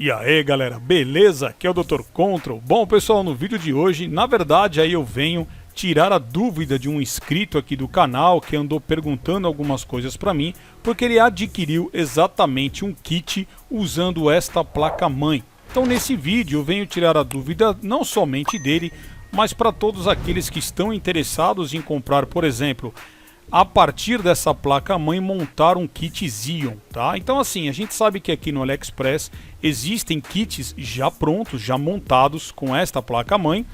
E aí galera, beleza? Aqui é o Dr. Control. Bom pessoal, no vídeo de hoje, na verdade aí eu venho tirar a dúvida de um inscrito aqui do canal que andou perguntando algumas coisas para mim, porque ele adquiriu exatamente um kit usando esta placa-mãe. Então nesse vídeo eu venho tirar a dúvida não somente dele, mas para todos aqueles que estão interessados em comprar, por exemplo, a partir dessa placa-mãe montar um kit Xeon, tá? Então assim, a gente sabe que aqui no AliExpress existem kits já prontos, já montados com esta placa-mãe,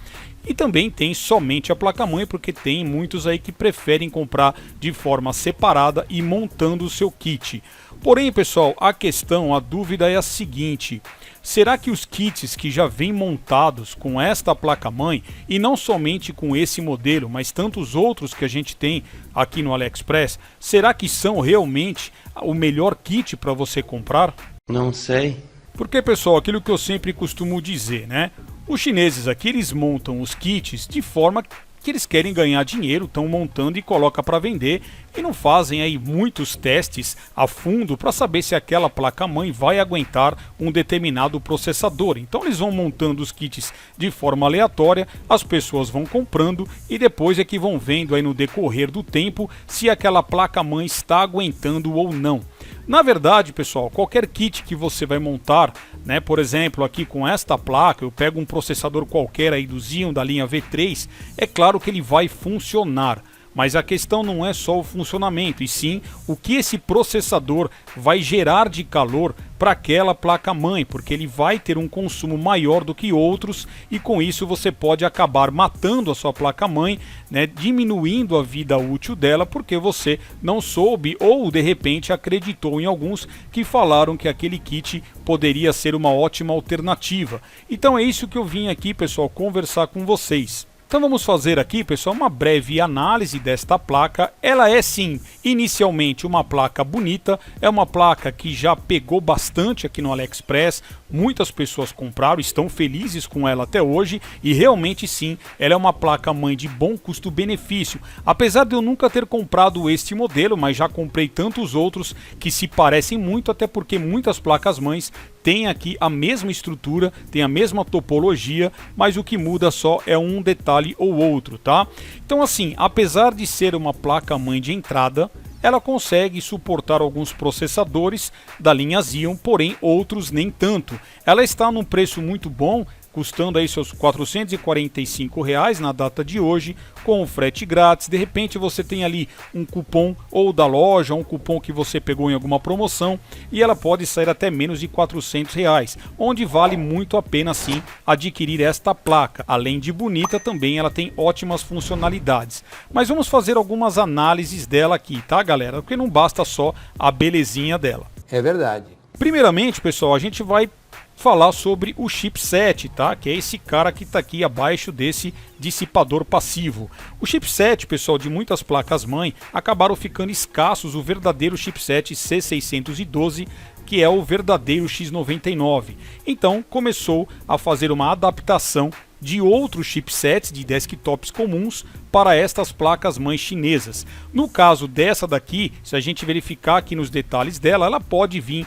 e também tem somente a placa-mãe, porque tem muitos aí que preferem comprar de forma separada e montando o seu kit. Porém, pessoal, a dúvida é a seguinte: será que os kits que já vêm montados com esta placa-mãe, e não somente com esse modelo, mas tantos outros que a gente tem aqui no AliExpress, será que são realmente o melhor kit para você comprar? Não sei. Porque, pessoal, aquilo que eu sempre costumo dizer, né? Os chineses aqui, eles montam os kits de forma que eles querem ganhar dinheiro, estão montando e coloca para vender, e não fazem aí muitos testes a fundo para saber se aquela placa-mãe vai aguentar um determinado processador. Então eles vão montando os kits de forma aleatória, as pessoas vão comprando e depois é que vão vendo aí no decorrer do tempo se aquela placa-mãe está aguentando ou não. Na verdade, pessoal, qualquer kit que você vai montar, né, por exemplo, aqui com esta placa, eu pego um processador qualquer aí do Xeon da linha V3, é claro que ele vai funcionar. Mas a questão não é só o funcionamento, e sim o que esse processador vai gerar de calor para aquela placa-mãe, porque ele vai ter um consumo maior do que outros, e com isso você pode acabar matando a sua placa-mãe, né, diminuindo a vida útil dela, porque você não soube ou de repente acreditou em alguns que falaram que aquele kit poderia ser uma ótima alternativa. Então é isso que eu vim aqui, pessoal, conversar com vocês. Então vamos fazer aqui, pessoal, uma breve análise desta placa. Ela é sim, inicialmente uma placa bonita, é uma placa que já pegou bastante aqui no AliExpress, muitas pessoas compraram, estão felizes com ela até hoje, e realmente sim, ela é uma placa-mãe de bom custo-benefício. Apesar de eu nunca ter comprado este modelo, mas já comprei tantos outros que se parecem muito, até porque muitas placas-mães têm aqui a mesma estrutura, tem a mesma topologia, mas o que muda só é um detalhe ou outro, tá? Então assim, apesar de ser uma placa-mãe de entrada, ela consegue suportar alguns processadores da linha Xeon, porém outros nem tanto. Ela está num preço muito bom, custando aí seus R$ 445 na data de hoje, com o frete grátis. De repente você tem ali um cupom ou da loja, um cupom que você pegou em alguma promoção, e ela pode sair até menos de R$ 400, onde vale muito a pena sim adquirir esta placa. Além de bonita, também ela tem ótimas funcionalidades. Mas vamos fazer algumas análises dela aqui, tá galera? Porque não basta só a belezinha dela. É verdade. Primeiramente, pessoal, a gente vai falar sobre o chipset, tá? Que é esse cara que está aqui abaixo desse dissipador passivo. O chipset, pessoal, de muitas placas-mãe acabaram ficando escassos o verdadeiro chipset C612, que é o verdadeiro X99. Então começou a fazer uma adaptação de outros chipsets de desktops comuns para estas placas-mães chinesas. No caso dessa daqui, se a gente verificar aqui nos detalhes dela, ela pode vir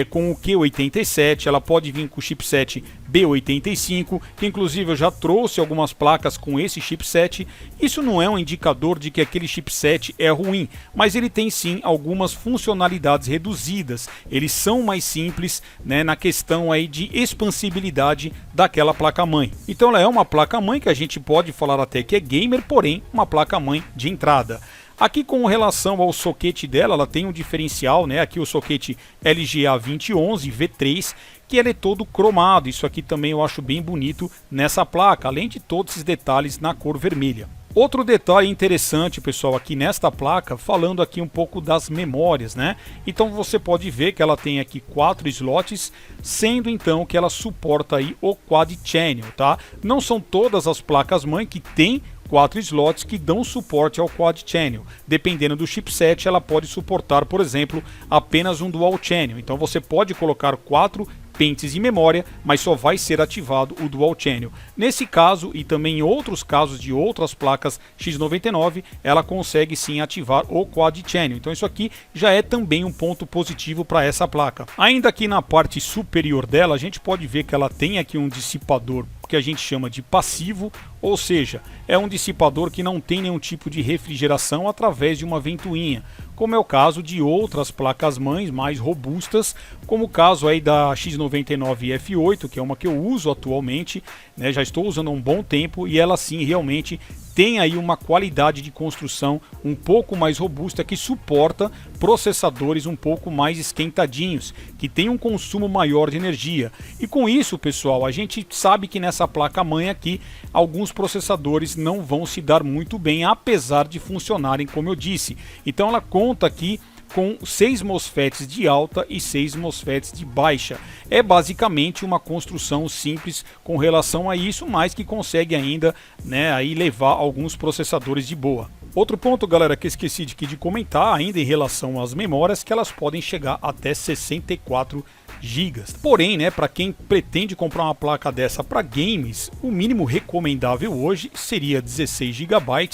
com o Q87, ela pode vir com o chipset B85, que inclusive eu já trouxe algumas placas com esse chipset. Isso não é um indicador de que aquele chipset é ruim, mas ele tem sim algumas funcionalidades reduzidas. Eles são mais simples, né, na questão aí de expansibilidade daquela placa-mãe. Então ela é uma placa-mãe que a gente pode falar até que é gamer, porém uma placa-mãe de entrada. Aqui com relação ao soquete dela, ela tem um diferencial, né? Aqui o soquete LGA 2011 V3, que ele é todo cromado. Isso aqui também eu acho bem bonito nessa placa, além de todos esses detalhes na cor vermelha. Outro detalhe interessante, pessoal, aqui nesta placa, falando aqui um pouco das memórias, né? Então você pode ver que ela tem aqui 4 slots, sendo então que ela suporta aí o Quad Channel, tá? Não são todas as placas-mãe que tem 4 slots que dão suporte ao Quad Channel. Dependendo do chipset, ela pode suportar, por exemplo, apenas um Dual Channel. Então você pode colocar 4 pentes e memória, mas só vai ser ativado o Dual Channel. Nesse caso e também em outros casos de outras placas X99, ela consegue sim ativar o Quad Channel. Então isso aqui já é também um ponto positivo para essa placa. Ainda aqui na parte superior dela, a gente pode ver que ela tem aqui um dissipador que a gente chama de passivo, ou seja, é um dissipador que não tem nenhum tipo de refrigeração através de uma ventoinha, como é o caso de outras placas-mães mais robustas, como o caso aí da X99 F8, que é uma que eu uso atualmente, né, já estou usando há um bom tempo, e ela sim realmente tem aí uma qualidade de construção um pouco mais robusta, que suporta processadores um pouco mais esquentadinhos, que tem um consumo maior de energia. E com isso, pessoal, a gente sabe que nessa placa-mãe aqui, alguns processadores não vão se dar muito bem, apesar de funcionarem como eu disse. Então ela conta aqui com 6 MOSFETs de alta e 6 MOSFETs de baixa. É basicamente uma construção simples com relação a isso, mas que consegue ainda, né, aí levar alguns processadores de boa. Outro ponto, galera, que eu esqueci de comentar ainda em relação às memórias, que elas podem chegar até 64 GB. Porém, né, para quem pretende comprar uma placa dessa para games, o mínimo recomendável hoje seria 16 GB,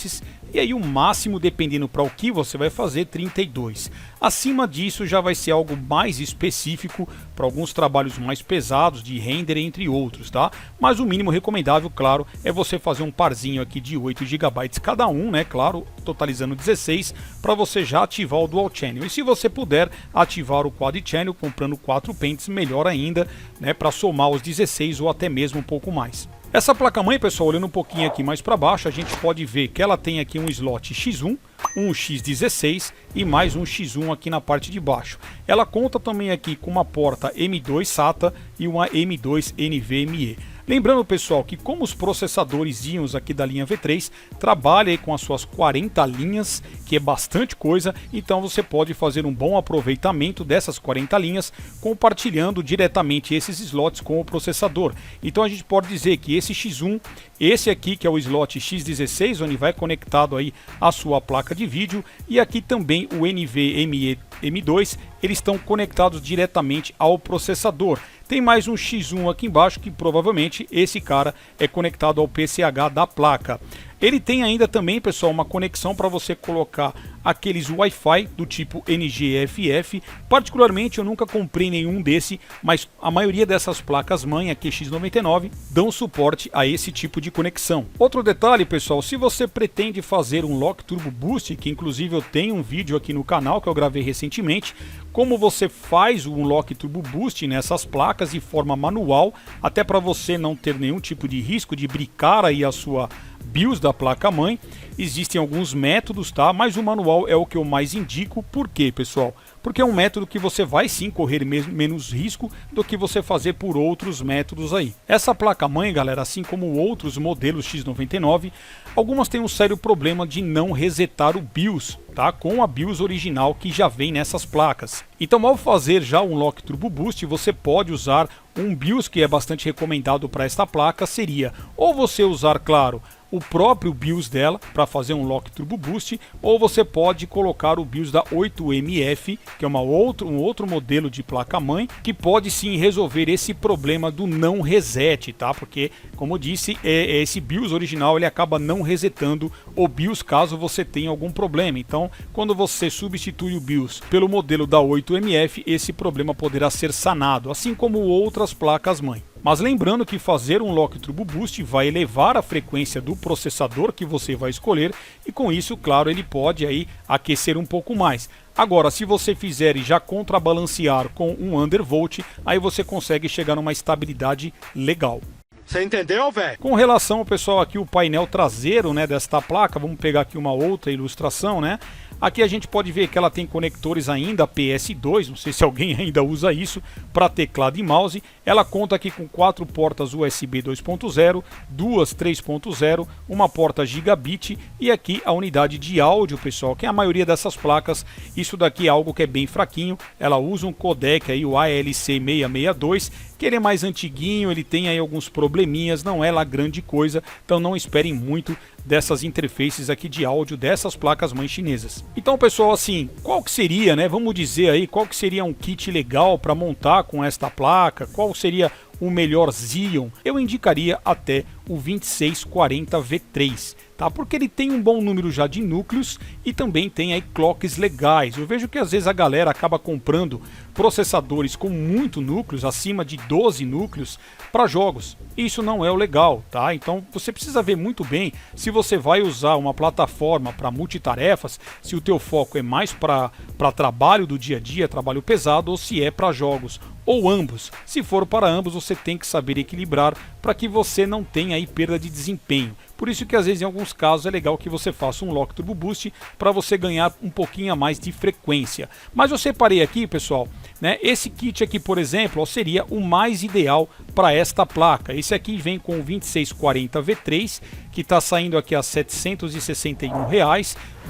e aí o máximo, dependendo para o que você vai fazer, 32. Acima disso já vai ser algo mais específico para alguns trabalhos mais pesados de render, entre outros, tá? Mas o mínimo recomendável, claro, é você fazer um parzinho aqui de 8 GB cada um, né? Claro, totalizando 16, para você já ativar o Dual Channel. E se você puder ativar o Quad Channel comprando 4 pentes, melhor ainda, né? Para somar os 16 ou até mesmo um pouco mais. Essa placa-mãe, pessoal, olhando um pouquinho aqui mais para baixo, a gente pode ver que ela tem aqui um slot X1, um X16 e mais um X1 aqui na parte de baixo. Ela conta também aqui com uma porta M2 SATA e uma M2 NVMe. Lembrando, pessoal, que como os processadores Xeons aqui da linha V3 trabalham aí com as suas 40 linhas, que é bastante coisa, então você pode fazer um bom aproveitamento dessas 40 linhas compartilhando diretamente esses slots com o processador. Então a gente pode dizer que esse X1, esse aqui que é o slot X16, onde vai conectado aí a sua placa de vídeo, e aqui também o NVMe M2, eles estão conectados diretamente ao processador. Tem mais um X1 aqui embaixo, que provavelmente esse cara é conectado ao PCH da placa. Ele tem ainda também, pessoal, uma conexão para você colocar aqueles Wi-Fi do tipo NG-FF. Particularmente eu nunca comprei nenhum desse, mas a maioria dessas placas-mãe aqui X99 dão suporte a esse tipo de conexão. Outro detalhe, pessoal, se você pretende fazer um Lock Turbo Boost, que inclusive eu tenho um vídeo aqui no canal que eu gravei recentemente, como você faz um Lock Turbo Boost nessas placas de forma manual, até para você não ter nenhum tipo de risco de bricar aí a sua BIOS da placa-mãe. Existem alguns métodos, tá? Mas o manual é o que eu mais indico. Por quê, pessoal? Porque é um método que você vai sim correr menos risco do que você fazer por outros métodos aí. Essa placa-mãe, galera, assim como outros modelos X99, algumas têm um sério problema de não resetar o BIOS, tá? Com a BIOS original que já vem nessas placas. Então, ao fazer já um Lock Turbo Boost, você pode usar um BIOS que é bastante recomendado para esta placa. Seria ou você usar, claro, o próprio BIOS dela para fazer um Lock Turbo Boost, ou você pode colocar o BIOS da 8MF, que é um outro modelo de placa-mãe, que pode sim resolver esse problema do não reset, tá? Porque, como eu disse, esse BIOS original ele acaba não resetando o BIOS caso você tenha algum problema. Então, quando você substitui o BIOS pelo modelo da 8MF, esse problema poderá ser sanado, assim como outras placas-mãe. Mas lembrando que fazer um Lock Turbo Boost vai elevar a frequência do processador que você vai escolher, e com isso, claro, ele pode aí aquecer um pouco mais. Agora, se você fizer e já contrabalancear com um undervolt, aí você consegue chegar numa estabilidade legal. Você entendeu, velho? Com relação, pessoal, aqui o painel traseiro, né, desta placa, vamos pegar aqui uma outra ilustração, né? Aqui a gente pode ver que ela tem conectores ainda PS2, não sei se alguém ainda usa isso, para teclado e mouse. Ela conta aqui com 4 portas USB 2.0, 2 3.0, uma porta Gigabit e aqui a unidade de áudio, pessoal, que a maioria dessas placas, isso daqui é algo que é bem fraquinho. Ela usa um codec aí, o ALC662, que ele é mais antiguinho, ele tem aí alguns probleminhas, não é lá grande coisa, então não esperem muito dessas interfaces aqui de áudio dessas placas-mães chinesas. Então, pessoal, assim, qual que seria, né? Vamos dizer aí, qual que seria um kit legal para montar com esta placa? Qual seria o melhor Xeon? Eu indicaria até o 2640 V3, tá? Porque ele tem um bom número já de núcleos e também tem aí clocks legais. Eu vejo que às vezes a galera acaba comprando processadores com muito núcleos, acima de 12 núcleos, para jogos. Isso não é o legal, tá? Então você precisa ver muito bem se você vai usar uma plataforma para multitarefas, se o teu foco é mais para trabalho do dia a dia, trabalho pesado, ou se é para jogos, ou ambos. Se for para ambos, você tem que saber equilibrar para que você não tenha aí perda de desempenho. Por isso que às vezes em alguns casos é legal que você faça um Lock Turbo Boost para você ganhar um pouquinho a mais de frequência. Mas eu separei aqui, pessoal, né, esse kit aqui, por exemplo, ó, seria o mais ideal para esta placa. Esse aqui vem com o 2640 V3, que está saindo aqui a R$ 761,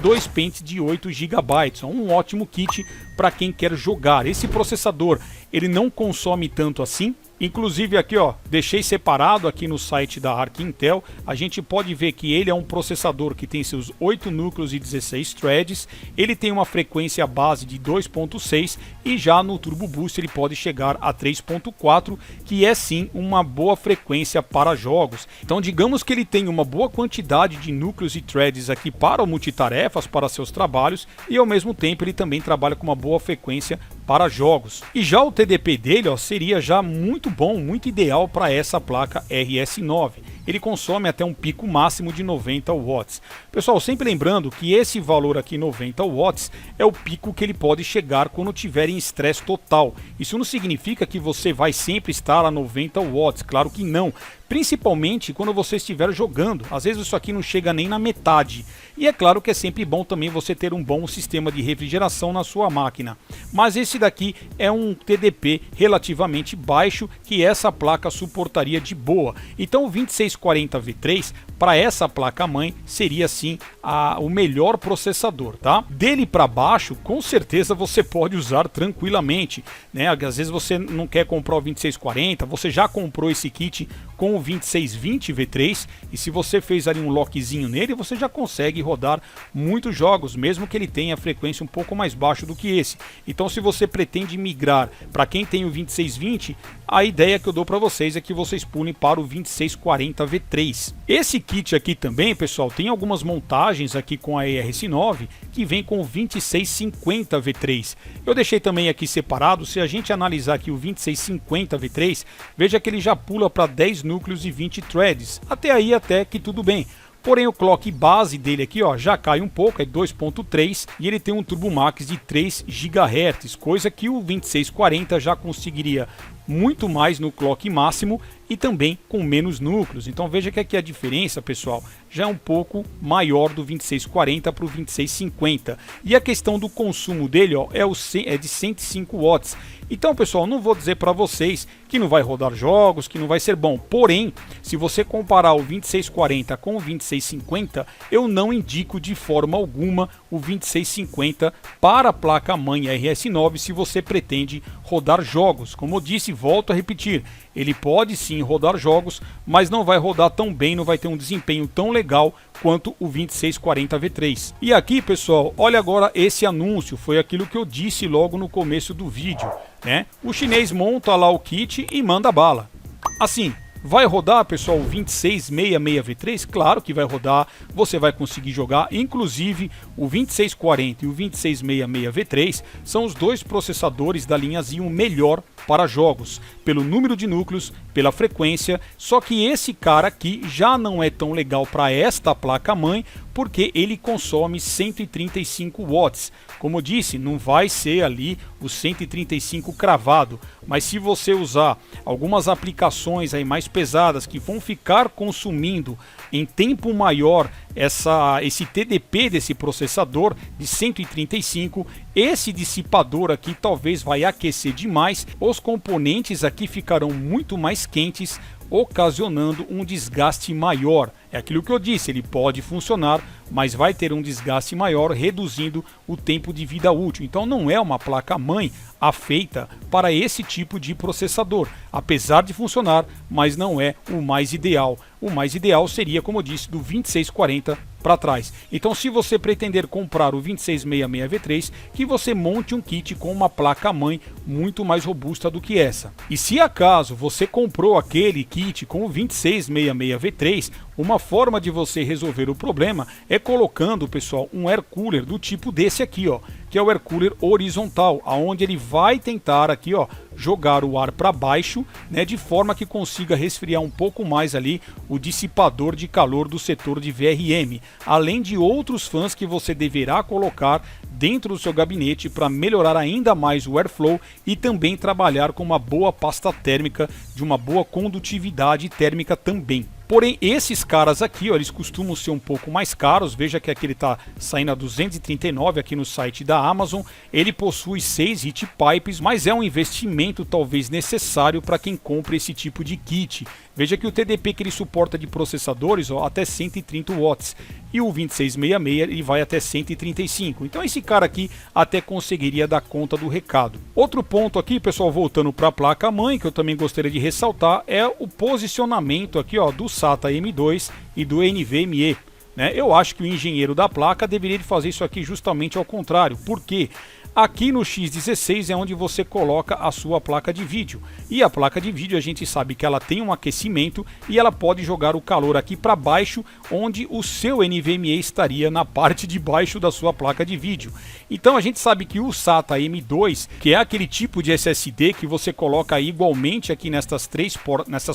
dois pentes de 8 GB. Um ótimo kit para quem quer jogar. Esse processador, ele não consome tanto assim. Inclusive aqui, ó, deixei separado aqui no site da Arc Intel. A gente pode ver que ele é um processador que tem seus 8 núcleos e 16 threads. Ele tem uma frequência base de 2.6 e já no Turbo Boost ele pode chegar a 3.4, que é sim uma boa frequência para jogos. Então digamos que ele tem uma boa quantidade de núcleos e threads aqui para multitarefas, para seus trabalhos, e ao mesmo tempo ele também trabalha com uma boa frequência para jogos. E já o TDP dele, ó, seria já muito bom, muito ideal para essa placa RS9. Ele consome até um pico máximo de 90 watts. Pessoal, sempre lembrando que esse valor aqui, 90 watts, é o pico que ele pode chegar quando tiver em estresse total. Isso não significa que você vai sempre estar a 90 watts, claro que não. Principalmente quando você estiver jogando. Às vezes isso aqui não chega nem na metade. E é claro que é sempre bom também você ter um bom sistema de refrigeração na sua máquina. Mas esse daqui é um TDP relativamente baixo que essa placa suportaria de boa. Então o 2640 V3 para essa placa-mãe seria sim o melhor processador, tá? Dele para baixo, com certeza você pode usar tranquilamente, né? Às vezes você não quer comprar o 2640, você já comprou esse kit com o 2620 V3 e se você fez ali um lockzinho nele, você já consegue rodar muitos jogos, mesmo que ele tenha frequência um pouco mais baixa do que esse. Então se você pretende migrar para quem tem o 2620, a ideia que eu dou para vocês é que vocês pulem para o 2640 V3. Esse kit aqui também, pessoal, tem algumas montagens aqui com a ERS9 que vem com o 2650 V3. Eu deixei também aqui separado. Se a gente analisar aqui o 2650 V3, veja que ele já pula para 10 núcleos e 20 threads. Até aí até que tudo bem. Porém o clock base dele aqui, ó, já cai um pouco, é 2.3 e ele tem um Turbo Max de 3 GHz, coisa que o 2640 já conseguiria muito mais no clock máximo e também com menos núcleos. Então veja que aqui a diferença, pessoal, já é um pouco maior do 2640 para o 2650. E a questão do consumo dele, ó, é de 105 watts. Então, pessoal, não vou dizer para vocês que não vai rodar jogos, que não vai ser bom. Porém, se você comparar o 2640 com o 2650, eu não indico de forma alguma o 2650 para a placa-mãe RS9 se você pretende rodar jogos. Como eu disse, volto a repetir, ele pode sim rodar jogos, mas não vai rodar tão bem, não vai ter um desempenho tão legal quanto o 2640 V3. E aqui, pessoal, olha agora esse anúncio, foi aquilo que eu disse logo no começo do vídeo, né? O chinês monta lá o kit e manda bala. Assim, vai rodar, pessoal, o 2666 V3? Claro que vai rodar, você vai conseguir jogar. Inclusive, o 2640 e o 2666 V3 são os dois processadores da linha Xeon melhor para jogos, pelo número de núcleos, pela frequência. Só que esse cara aqui já não é tão legal para esta placa-mãe, porque ele consome 135 watts. Como eu disse, não vai ser ali o 135 cravado, mas se você usar algumas aplicações aí mais pesadas que vão ficar consumindo em tempo maior esse TDP desse processador de 135, esse dissipador aqui talvez vai aquecer demais, os componentes aqui ficarão muito mais quentes, ocasionando um desgaste maior. É aquilo que eu disse, ele pode funcionar, mas vai ter um desgaste maior, reduzindo o tempo de vida útil. Então não é uma placa-mãe afeita para esse tipo de processador, apesar de funcionar, mas não é o mais ideal. O mais ideal seria, como eu disse, do 2640 para trás. Então, se você pretender comprar o 2666V3, que você monte um kit com uma placa-mãe muito mais robusta do que essa. E se acaso você comprou aquele kit com o 2666V3, uma forma de você resolver o problema é colocando, pessoal, um air cooler do tipo desse aqui, ó, que é o air cooler horizontal, aonde ele vai tentar aqui, ó, jogar o ar para baixo, né, de forma que consiga resfriar um pouco mais ali o dissipador de calor do setor de VRM, além de outros fãs que você deverá colocar dentro do seu gabinete para melhorar ainda mais o airflow e também trabalhar com uma boa pasta térmica, de uma boa condutividade térmica também. Porém, esses caras aqui, ó, eles costumam ser um pouco mais caros. Veja que aqui ele está saindo a 239 aqui no site da Amazon. Ele possui 6 heat pipes, mas é um investimento talvez necessário para quem compra esse tipo de kit. Veja que o TDP que ele suporta de processadores, ó, até 130 watts. E o 2666 ele vai até 135. Então esse cara aqui até conseguiria dar conta do recado. Outro ponto aqui, pessoal, voltando para a placa-mãe, que eu também gostaria de ressaltar, é o posicionamento aqui, ó, do SATA M2 e do NVMe. Eu acho que o engenheiro da placa deveria fazer isso aqui justamente ao contrário. Por quê? Aqui no X16 é onde você coloca a sua placa de vídeo. E a placa de vídeo a gente sabe que ela tem um aquecimento e ela pode jogar o calor aqui para baixo, onde o seu NVMe estaria na parte de baixo da sua placa de vídeo. Então a gente sabe que o SATA M2, que é aquele tipo de SSD que você coloca igualmente aqui nessas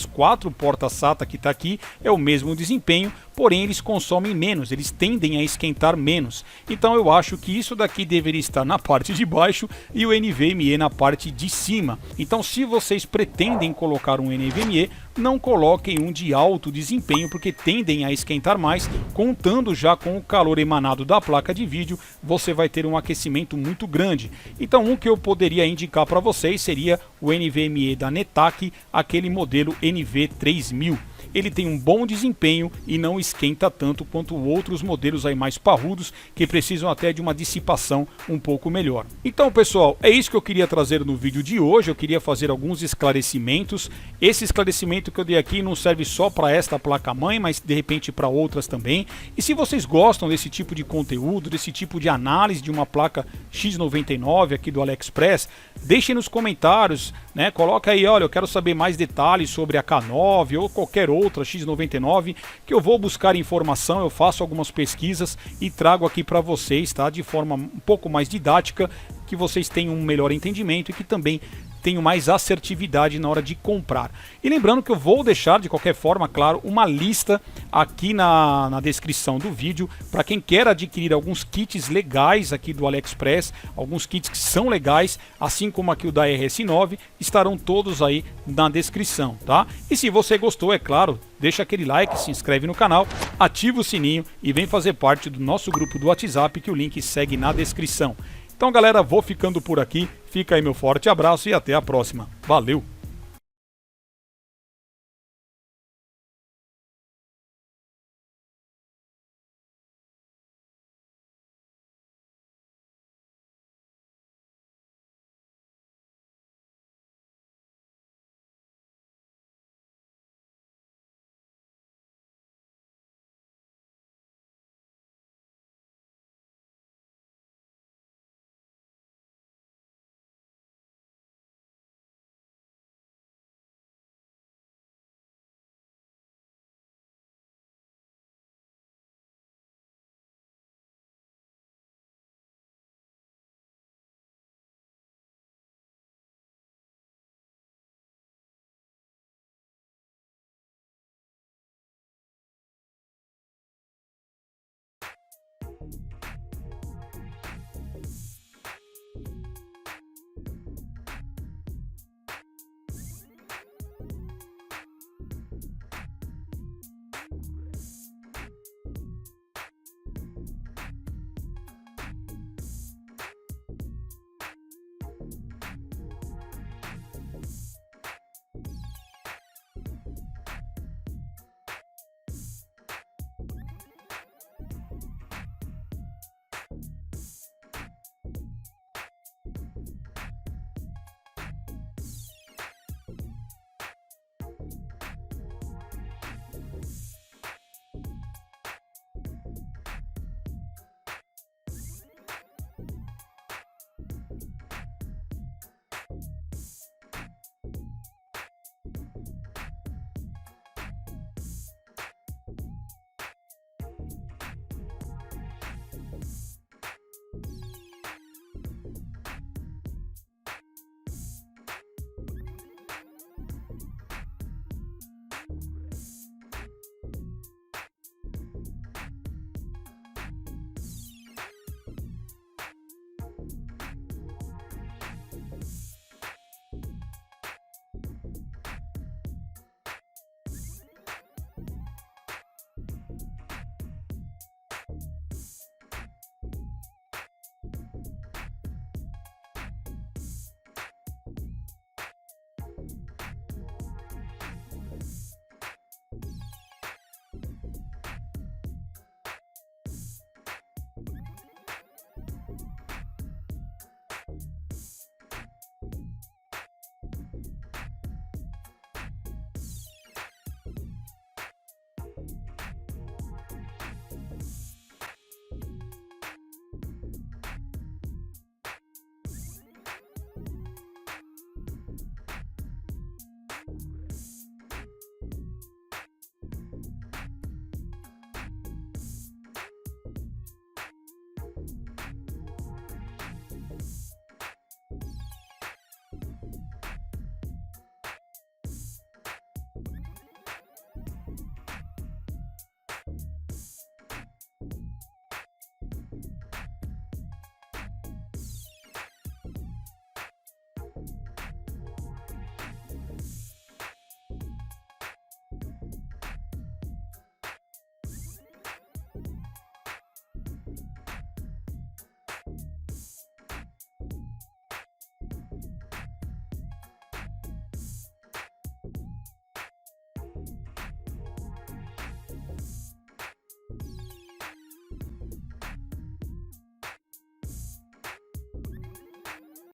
4 portas SATA que está aqui, é o mesmo desempenho, porém eles consomem menos, eles tendem a esquentar menos. Então eu acho que isso daqui deveria estar na parte de baixo e o NVMe na parte de cima. Então, se vocês pretendem colocar um NVMe, não coloquem um de alto desempenho, porque tendem a esquentar mais. Contando já com o calor emanado da placa de vídeo, você vai ter um aquecimento muito grande. Então, um que eu poderia indicar para vocês seria o NVMe da Netac, aquele modelo NV3000. Ele tem um bom desempenho e não esquenta tanto quanto outros modelos aí mais parrudos, que precisam até de uma dissipação um pouco melhor. Então, pessoal, é isso que eu queria trazer no vídeo de hoje. Eu queria fazer alguns esclarecimentos. Esse esclarecimento que eu dei aqui não serve só para esta placa-mãe, mas de repente para outras também. E se vocês gostam desse tipo de conteúdo, desse tipo de análise de uma placa X99 aqui do AliExpress, deixem nos comentários, né? Coloca aí, olha, eu quero saber mais detalhes sobre a K9 ou qualquer outra X99, que eu vou buscar informação, eu faço algumas pesquisas e trago aqui para vocês, tá? De forma um pouco mais didática, que vocês tenham um melhor entendimento e que também tenham mais assertividade na hora de comprar. E lembrando que eu vou deixar de qualquer forma, claro, uma lista aqui na descrição do vídeo para quem quer adquirir alguns kits legais aqui do AliExpress, alguns kits que são legais, assim como aqui o da RS9, estarão todos aí na descrição, tá? E se você gostou, é claro, deixa aquele like, se inscreve no canal, ativa o sininho e vem fazer parte do nosso grupo do WhatsApp, que o link segue na descrição. Então, galera, vou ficando por aqui. Fica aí meu forte abraço e até a próxima. Valeu!